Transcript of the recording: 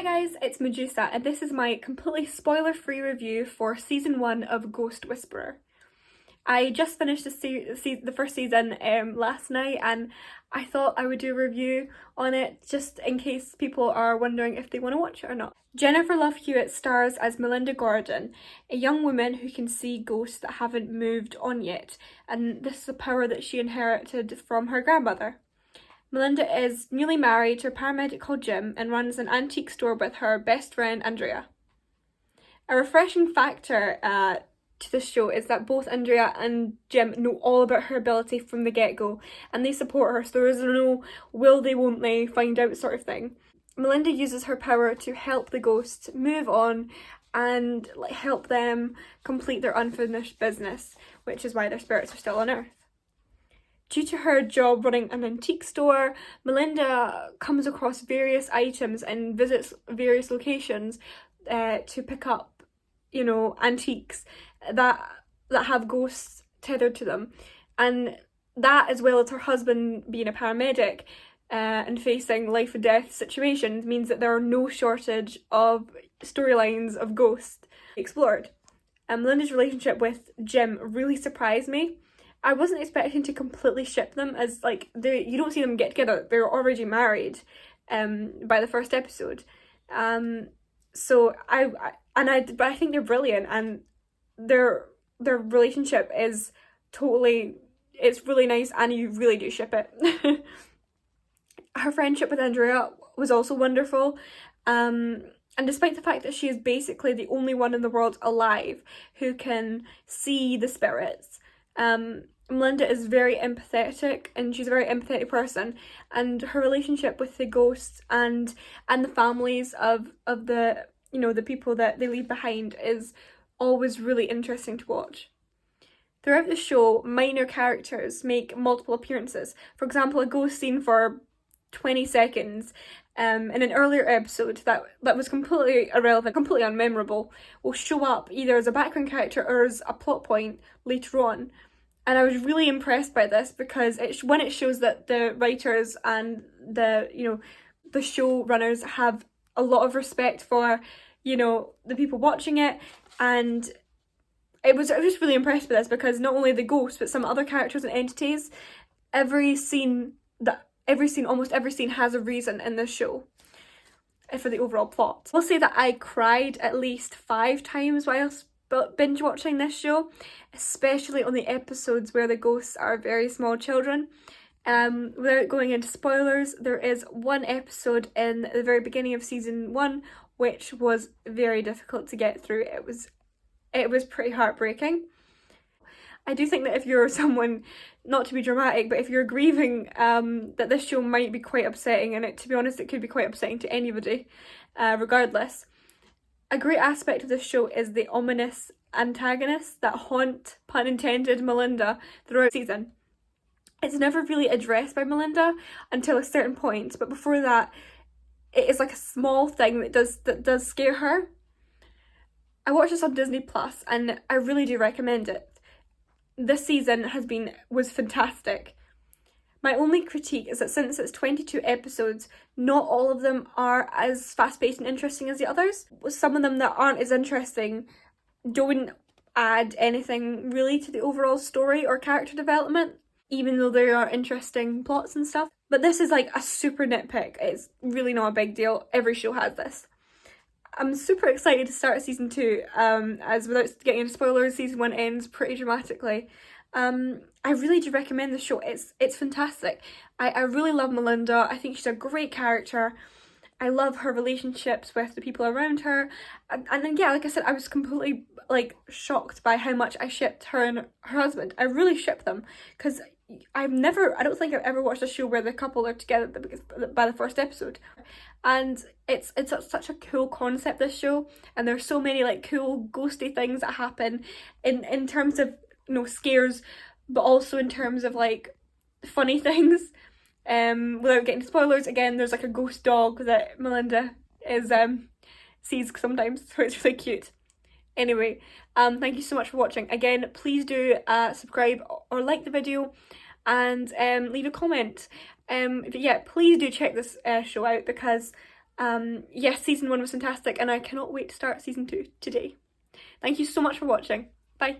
Hi guys, it's Medusa and this is my completely spoiler-free review for season 1 of Ghost Whisperer. I just finished the first season last night and I thought I would do a review on it just in case people are wondering if they want to watch it or not. Jennifer Love Hewitt stars as Melinda Gordon, a young woman who can see ghosts that haven't moved on yet, and this is a power that she inherited from her grandmother. Melinda is newly married to a paramedic called Jim and runs an antique store with her best friend Andrea. A refreshing factor to this show is that both Andrea and Jim know all about her ability from the get-go and they support her, so there is no will they won't they find out sort of thing. Melinda uses her power to help the ghosts move on and help them complete their unfinished business, which is why their spirits are still on Earth. Due to her job running an antique store, Melinda comes across various items and visits various locations to pick up, antiques that have ghosts tethered to them. And that, as well as her husband being a paramedic and facing life and death situations, means that there are no shortage of storylines of ghosts explored. And Melinda's relationship with Jim really surprised me. I wasn't expecting to completely ship them, as you don't see them get together. They're already married by the first episode. But I think they're brilliant, and their relationship is it's really nice, and you really do ship it. Her friendship with Andrea was also wonderful. And despite the fact that she is basically the only one in the world alive who can see the spirits, Melinda is very empathetic, and she's a very empathetic person, and her relationship with the ghosts and the families of the the people that they leave behind is always really interesting to watch. Throughout the show, minor characters make multiple appearances. For example, a ghost scene for 20 seconds in an earlier episode that was completely irrelevant, completely unmemorable, will show up either as a background character or as a plot point later on. And I was really impressed by this because when it shows that the writers and the showrunners have a lot of respect for the people watching it, and I was just really impressed by this because not only the ghosts but some other characters and entities, almost every scene has a reason in this show for the overall plot. I'll say that I cried at least 5 times whilst binge watching this show, especially on the episodes where the ghosts are very small children. Without going into spoilers, there is one episode in the very beginning of season 1 which was very difficult to get through. It was pretty heartbreaking. I do think that if you're someone, not to be dramatic, but if you're grieving, that this show might be quite upsetting, and to be honest, it could be quite upsetting to anybody, regardless. A great aspect of this show is the ominous antagonists that haunt, pun intended, Melinda throughout the season. It's never really addressed by Melinda until a certain point, but before that, it is like a small thing that does scare her. I watched this on Disney Plus, and I really do recommend it. This season was fantastic. My only critique is that since it's 22 episodes, not all of them are as fast-paced and interesting as the others. Some of them that aren't as interesting don't add anything really to the overall story or character development, even though there are interesting plots and stuff. But this is like a super nitpick. It's really not a big deal. Every show has this. I'm super excited to start season 2, as without getting into spoilers, season 1 ends pretty dramatically. I really do recommend the show. It's fantastic. I really love Melinda. I think she's a great character. I love her relationships with the people around her. And then, yeah, like I said, I was completely shocked by how much I shipped her and her husband. I really ship them because I don't think I've ever watched a show where the couple are together by the first episode. And it's such a cool concept, this show, and there's so many cool ghosty things that happen in terms of scares, but also in terms of funny things. Without getting spoilers, again, there's a ghost dog that Melinda sees sometimes, so it's really cute. Anyway, thank you so much for watching. Again, please do subscribe or like the video and leave a comment. But yeah, please do check this show out because Yes, season 1 was fantastic, and I cannot wait to start season 2 today. Thank you so much for watching. Bye.